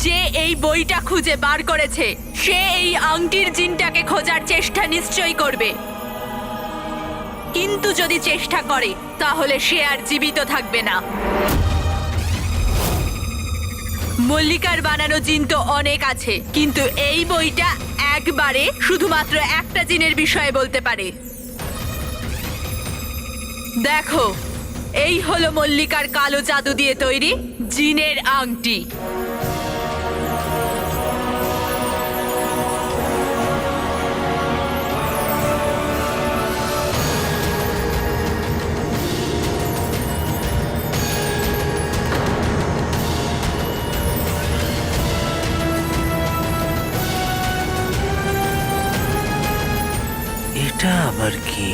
যে এই বইটা খুঁজে বার করেছে সে এই আংটির জিনটাকে খোঁজার চেষ্টা নিশ্চয়ই করবে, কিন্তু যদি চেষ্টা করে তাহলে সে আর জীবিত থাকবে না। মল্লিকার বানানো জিন তো অনেক আছে, কিন্তু এই বইটা একবারে শুধুমাত্র একটা জিনের বিষয়ে বলতে পারে। দেখো, এই হলো মল্লিকার কালো জাদু দিয়ে তৈরি জিনের আংটি। এটা আবার কি?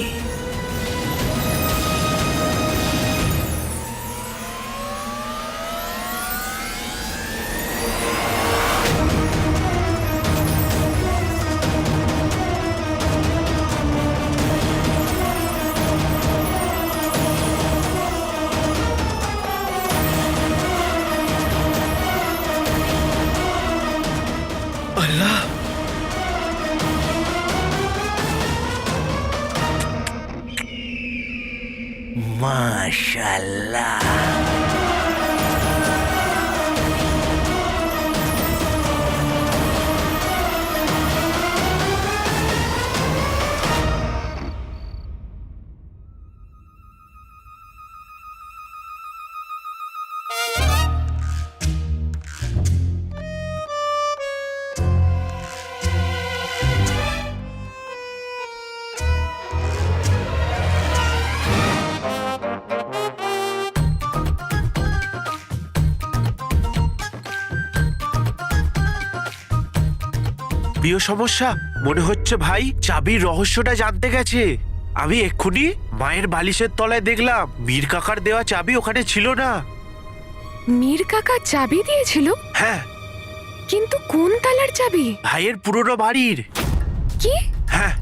আল্লাহ, মাশাআল্লাহ। প্রিয় সমস্যা, মনে হচ্ছে ভাই চাবির রহস্যটা জানতে গেছে। আমি এক্ষুনি মায়ের বালিশের তলায় দেখলাম মীর কাকার দেওয়া চাবি ওখানে ছিল না। মীর কাকা চাবি দিয়েছিল, হ্যাঁ, কিন্তু কোন তালার চাবি? ভাইয়ের পুরনো বাড়ির। কি? হ্যাঁ,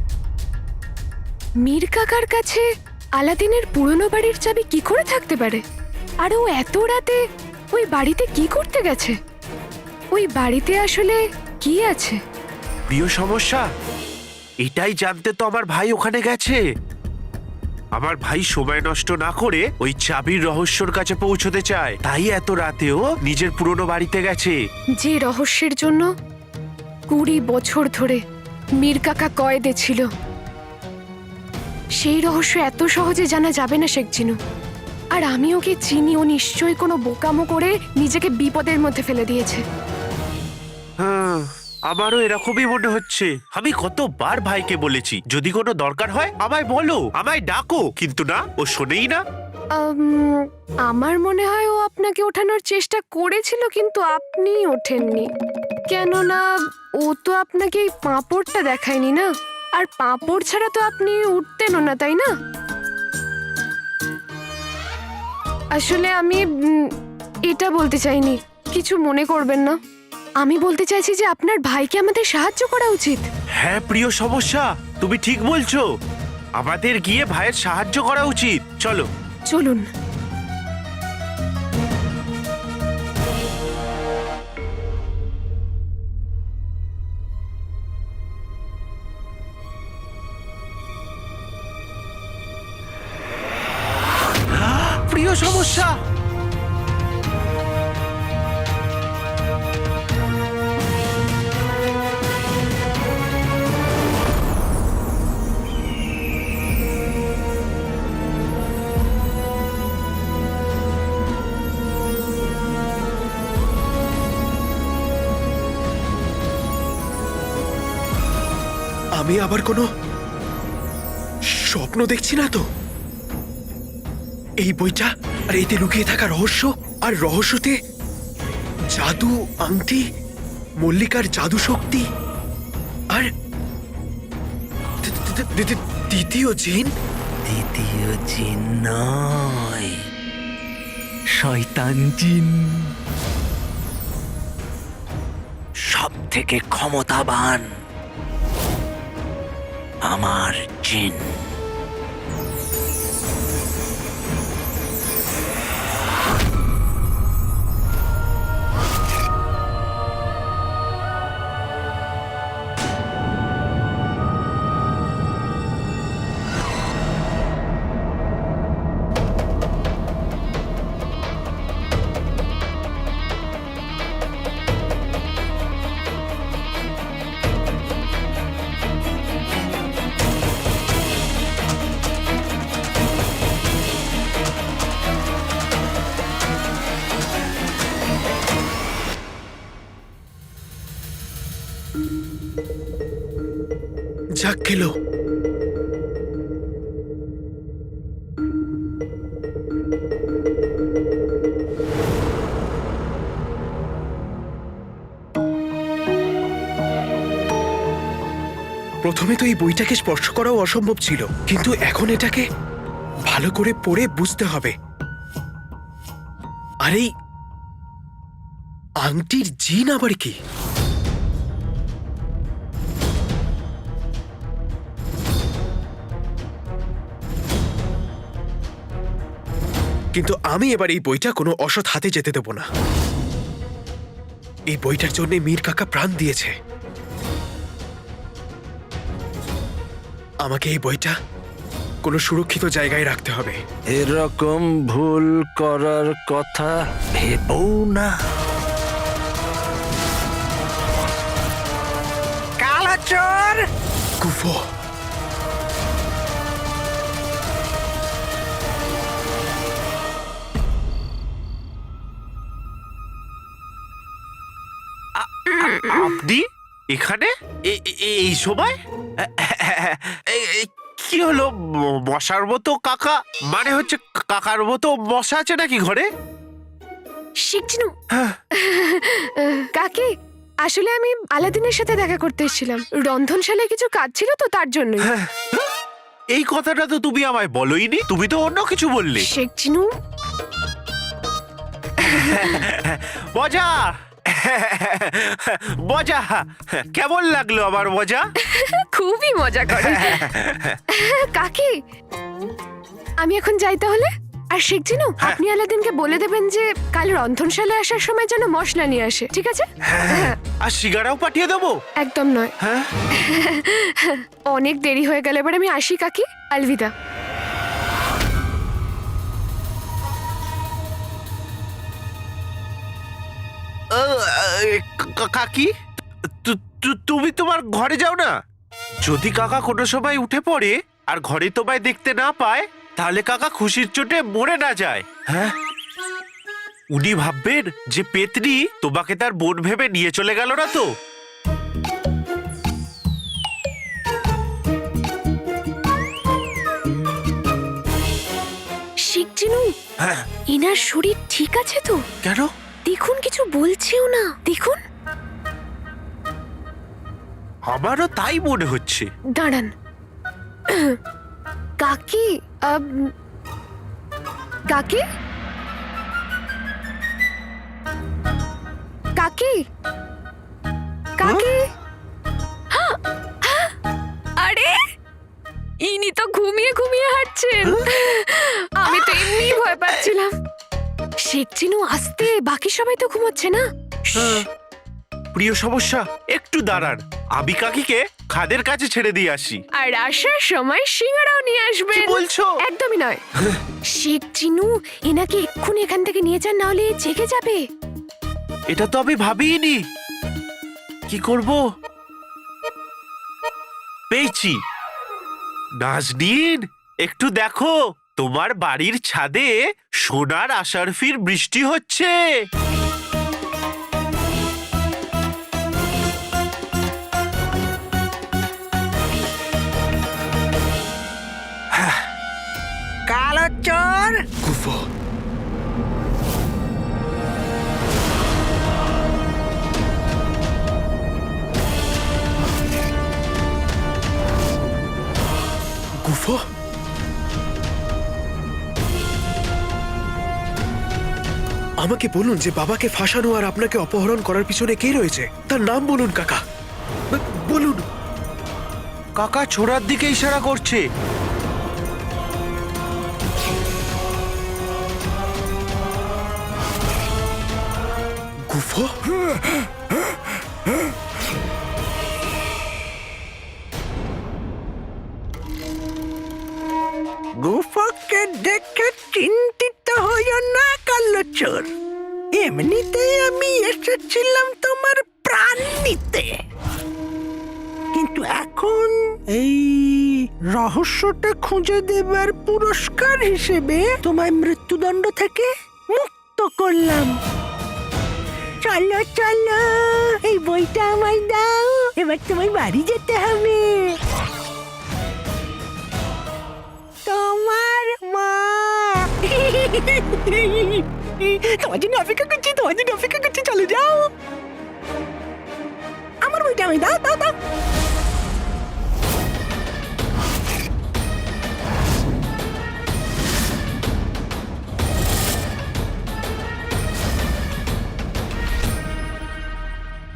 মীর কাকার কাছে আলাদিনের পুরনো বাড়ির চাবি কি করে থাকতে পারে? আর ও এত রাতে ওই বাড়িতে কি করতে গেছে? ওই বাড়িতে আসলে কি আছে? প্রিয় সমস্যা, এটাই জানতে তো আমার ভাই ওখানে গেছে। আমার ভাই সময় নষ্ট না করে ওই চাবির রহস্যর কাছে পৌঁছতে চায়, তাই এত রাতেও নিজের পুরনো বাড়িতে গেছে। যে রহস্যের জন্য 20 বছর ধরে মীর কাকা কয়েদে ছিল, সেই রহস্য এত সহজে জানা যাবে না শেখ জিনু। আর আমি ওকে চিনি, ও নিশ্চয়ই কোনো বোকামো করে নিজেকে বিপদের মধ্যে ফেলে দিয়েছে। হ্যাঁ, আমারও এরকমই মনে হচ্ছে। আমি কতবার ভাইকে বলেছি যদি কোনো দরকার হয় আমায় বলো, আমায় ডাকো, কিন্তু না, ও শোনেই না। আমার মনে হয় ও আপনাকে ওঠানোর চেষ্টা করেছিল, কিন্তু আপনি ওঠেননি। কেননা ও তো আপনাকে এই পাঁপড়টা দেখায়নি না, আর পাঁপড় ছাড়া তো আপনি উঠতেনও না, তাই না? আসলে আমি এটা বলতে চাইনি, কিছু মনে করবেন না। আমি বলতে চাইছি যে আপনার ভাইকে আমাদের সাহায্য করা উচিত। হ্যাঁ প্রিয় সমস্যা, তুমি ঠিক বলছো। আমাদের গিয়ে ভাইয়ের সাহায্য করা উচিত। চলো চলুন। প্রিয় সমস্যা, আমি আবার কোনো স্বপ্ন দেখছি না তো? এই বইটা আর এতে লুকিয়ে থাকা রহস্য, আর রহস্যতে জাদু আংটি, মল্লিকার জাদু শক্তি, আর দ্বিতীয় জিন। দ্বিতীয় জিন নয়, শয়তান জিন। সব থেকে ক্ষমতাবান আমার জিন। এলো? প্রথমে তো এই বইটাকে স্পর্শ করাও অসম্ভব ছিল, কিন্তু এখন এটাকে ভালো করে পড়ে বুঝতে হবে। আর এই আংটির জিন আবার কি? কিন্তু আমি এবার এই বইটা কোনো অসৎ হাতে যেতে দেব না। এই বইটার জন্য মীর কাকা প্রাণ দিয়েছে। আমাকে এই বইটা কোনো সুরক্ষিত জায়গায় রাখতে হবে। এরকম ভুল করার কথা ভেবও না। কালাচোর! কুফো, আপনি এখানে এই সময়? কি হলো? মশার মতো কাকা, মানে হচ্ছে কাকার মতো মশা আছে নাকি ঘরে? শিখছিনু কাকি, আসলে আমি আলাদিনের সাথে দেখা করতে এসেছিলাম। রন্ধনশালায় কিছু কাজ ছিল তো, তার জন্যই। এই কথাটা তো তুমি আমায় বলোইনি, তুমি তো অন্য কিছু বললে। শিখছিনু মজা মজা, কেমন লাগলো আমার মজা? খুবই মজা করে। কাকি, আমি এখন যাই তাহলে। আর শিখছিনু, আপনি আলাদিনকে বলে দেবেন যে কাল রন্ধনশালায় আসার সময় যেন মশলা নিয়ে আসে, ঠিক আছে? আর সিগারাও পাঠিয়ে দেবো। একদম নয়। হ্যাঁ, অনেক দেরি হয়ে গেল, এবার আমি আসি কাকি। আলবিদা। কাকি, তুমি তোমার ঘরে যাও না। যদি কাকা কোনো সময় উঠে পড়ে আর ঘরে তোমায় দেখতে না পায়, তাহলে কাকা খুশির চোটে মরে না যায়। হ্যাঁ, উনি ভাববেন যে পেতনি তোমাকে তার বোন ভেবে নিয়ে চলে গেল না তো। শিখছিনু, হ্যাঁ, ইনার শরীর ঠিক আছে তো? কেন? দেখুন, কিছু বলছেও না, দেখুন। আমারও তাই মনে হচ্ছে। দাঁড়ান কাকি, কাকি, কাকি, কাকি। আরে, ইনি তো ঘুমিয়ে ঘুমিয়ে হাঁটছেন। আমি তো এমনি ভয় পাচ্ছিলাম। শিখছিনু, আস্তে, বাকি সবাই তো ঘুমোচ্ছে না। প্রিয় সমস্যা, একটু দাঁড়ান, আমি কাকিকে খাদের কাছে ছেড়ে দিয়ে আসি। আর আসার সময় সিঙ্গারাও নিয়ে আসবেন। কি বলছো? একদমই নয়। শেখ চিনু, এনাকে এক্ষুনি এখান থেকে নিয়ে যান, নাহলে এ জেগে যাবে। এটা তো আমি ভাবিনি। কি করব? পেয়েছি। নাজনীন, একটু দেখো, তোমার বাড়ির ছাদে সোনার আশারফির বৃষ্টি হচ্ছে। কালাচোর! কুফো, গুফো, আমাকে বলুন যে বাবাকে ফাঁসানো আর আপনাকে অপহরণ করার পিছনে কে রয়েছে? তার নাম বলুন কাকা, বলুন। কাকা ছোড়ার দিকে ইশারা করছে। গুফো, গুফকে দেখে চিন্তিত হইও না কালাচোর। এমনিতেই আমি এসেছিলাম তোমার প্রাণ নিতে, কিন্তু এখন এই রহস্যটা খুঁজে দেবার পুরস্কার হিসেবে তোমায় মৃত্যুদণ্ড থেকে মুক্ত করলাম। চলো চলো, এই বইটা আমায় দাও, এবার তোমায় বাড়ি যেতে হবে। তোমার মা। তোমার জন্য অপেক্ষা করছি, তোমার জন্য অপেক্ষা করছি, চলে যাও। আমার বইটা আমি দাও দাও দাও।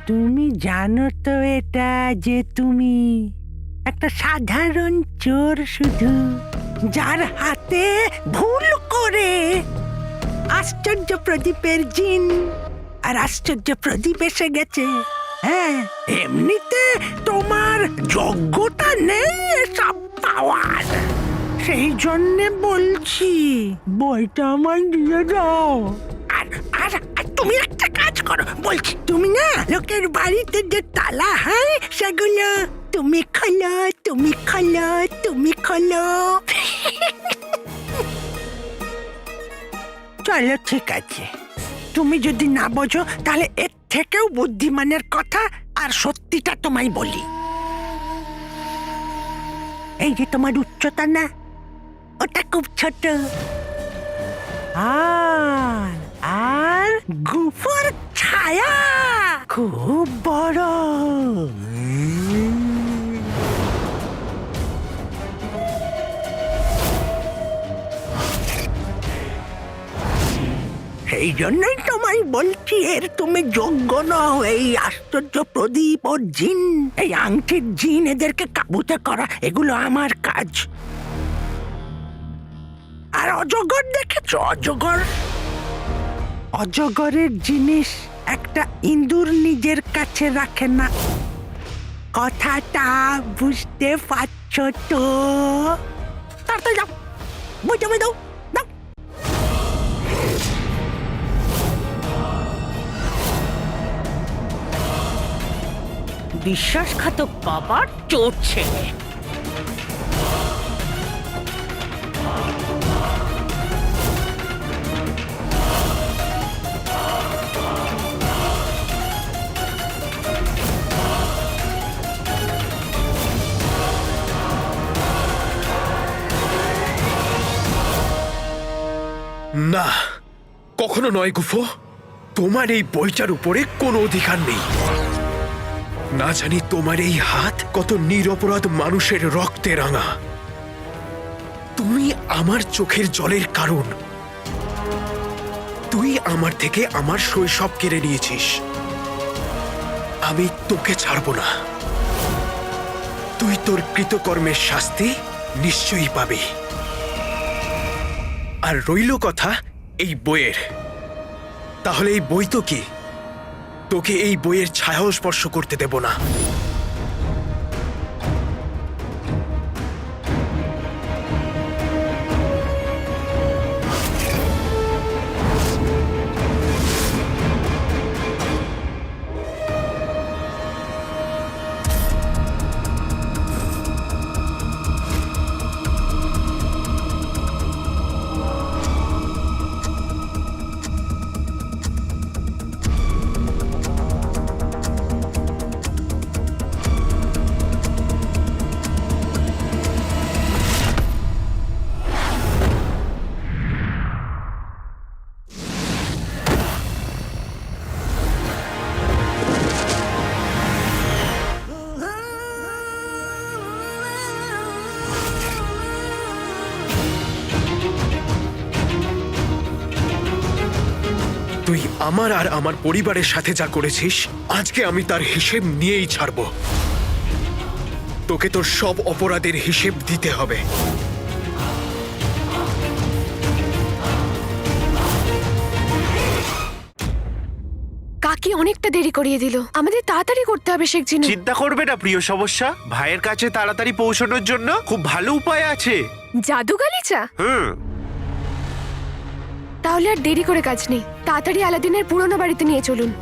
তুমি জানো তো এটা যে তুমি একটা সাধারণ চোর, শুধু যার হাতে ভুল করে আশ্চর্য প্রদীপের জিন আর আশ্চর্য প্রদীপ এসে গেছে। হ্যাঁ, এমনিতে তোমার যোগ্যতা নেই এসব পাওয়ার। সেই জন্যে বলছি বইটা আমায় দিয়ে দাও। আর আর আর তুমি একটা কাজ করো বলছি, তুমি না লোকের বাড়িতে যে তালা হয় সেগুলো তুমি খোলো, তুমি খোলো, তুমি খোলো। চলো ঠিক আছে, তুমি যদি না বোঝো তাহলে এর থেকেও বুদ্ধিমানের কথা আর সত্যিটা তোমায় বলি। এই যে তোমার উচ্চতা না, ওটা খুব ছোট, আর গুফার ছায়া খুব বড়। সেই জন্যই তোমায় বলছি এর তুমি যোগ্য নও। এই আশ্চর্য প্রদীপ ও জিন, এই আংটির জিন, এদেরকে কাবুতে করা, এগুলো আমার কাজ। আর অজগর দেখেছো? অজগর, অজগরের জিনিস একটা ইঁদুর নিজের কাছে রাখে না। কথাটা বুঝতে পারছো তো? তাড়াতাড়ি যাও, বইটা দাও দাও। বিশ্বাসঘাতক বাবার চোর ছেলে। না, কখনো নয় গুফো। তোমার এই বইটার উপরে কোনো অধিকার নেই। না জানি তোমার এই হাত কত নিরপরাধ মানুষের রক্তে রাঙা। তুমি আমার চোখের জলের কারণ। তুই আমার থেকে আমার শৈশব কেড়ে নিয়েছিস। আমি তোকে ছাড়ব না। তুই তোর কৃতকর্মের শাস্তি নিশ্চয়ই পাবি। আর রইল কথা এই বইয়ের, তাহলে এই বই তো কি? তোকে এই বইয়ের ছায়াও স্পর্শ করতে দেব না। তুই আমার আর আমার পরিবারের সাথে যা করেছিস, আজকে আমি তার হিসেব নিয়েই ছাড়ব। তোকে তোর সব অপরাধের হিসেব দিতে হবে। কাকি অনেকটা দেরি করিয়ে দিল, আমাদের তাড়াতাড়ি করতে হবে শেখ জিনু। চিন্তা করবে না প্রিয় সমস্যা, ভাইয়ের কাছে তাড়াতাড়ি পৌঁছানোর জন্য খুব ভালো উপায় আছে। জাদু গালিচা? হুম, তাহলে আর দেরি করে কাজ নেই, তাড়াতাড়ি আলাদিনের পুরনো বাড়িতে নিয়ে চলুন।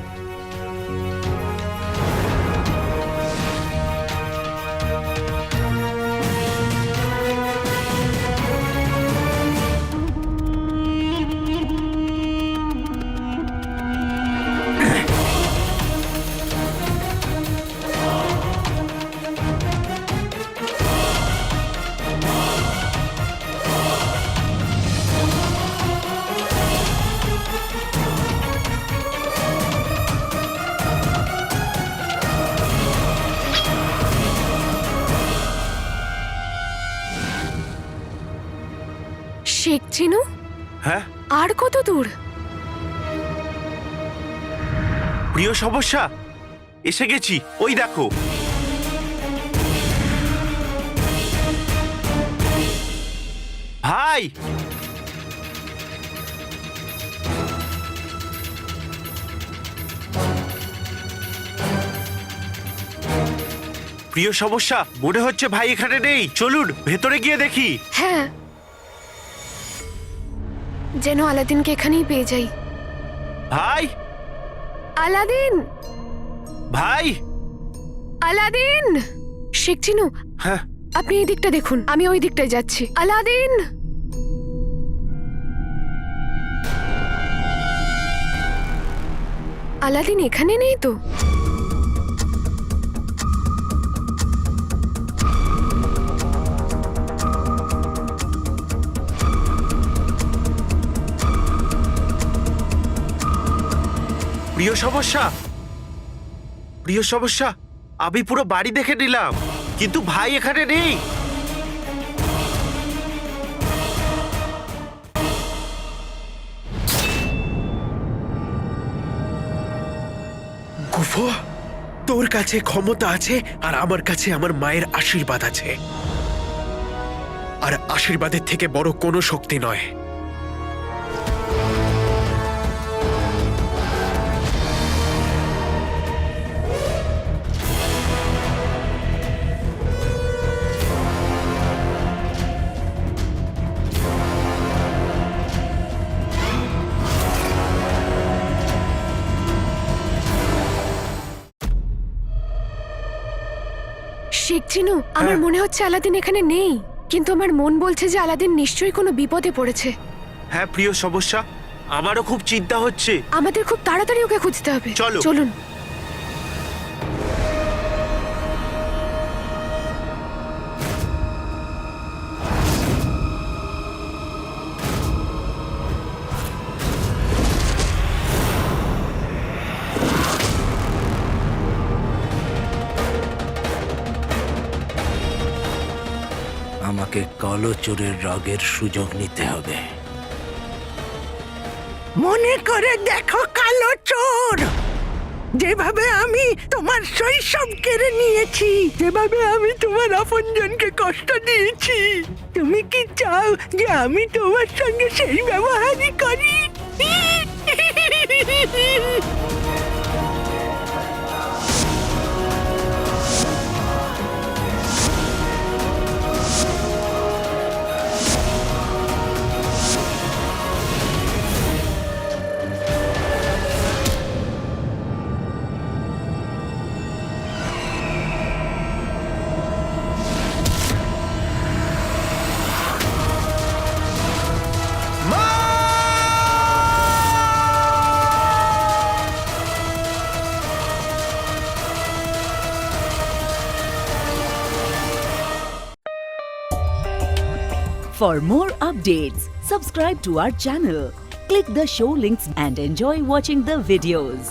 শেখ চিনু, হ্যাঁ আর কত দূর? প্রিয় সমস্যা, এসে গেছি, ওই দেখো। ভাই, প্রিয় সমস্যা, মনে হচ্ছে ভাই এখানে নেই, চলুন ভেতরে গিয়ে দেখি। হ্যাঁ, যেন আলাদিনকে এখানেই পেয়ে যাই। ভাই, আলাদিন, ভাই। আলাদিন! শেখ চিনু, হ্যাঁ, আপনি এই দিকটা দেখুন, আমি ওই দিকটায় যাচ্ছি। আলাদিন! আলাদিন এখানে নেই তো? প্রিয় সমস্যা, প্রিয় সমস্যা, আমি পুরো বাড়ি দেখে নিলাম, কিন্তু ভাই এখানে নেই। গুফো, তোর কাছে ক্ষমতা আছে আর আমার কাছে আমার মায়ের আশীর্বাদ আছে, আর আশীর্বাদের থেকে বড় কোনো শক্তি নয়। শেখ চিনু, আমার মনে হচ্ছে আলাদিন এখানে নেই, কিন্তু আমার মন বলছে যে আলাদিন নিশ্চয়ই কোনো বিপদে পড়েছে। হ্যাঁ প্রিয় সমস্যা, আমারও খুব চিন্তা হচ্ছে। আমাদের খুব তাড়াতাড়ি ওকে খুঁজতে হবে। চলো। চলুন। আমাকে কালো চোরের রাগের সুযোগ নিতে হবে। মনে করে দেখো কালো চোর, যেভাবে আমি তোমার শৈশব কেড়ে নিয়েছি, যেভাবে আমি তোমার আপনজনকে কষ্ট দিয়েছি, তুমি কি চাও যে আমি তোমার সঙ্গে সেই ব্যবহারই করি? For more updates, subscribe to our channel, click the show links and enjoy watching the videos.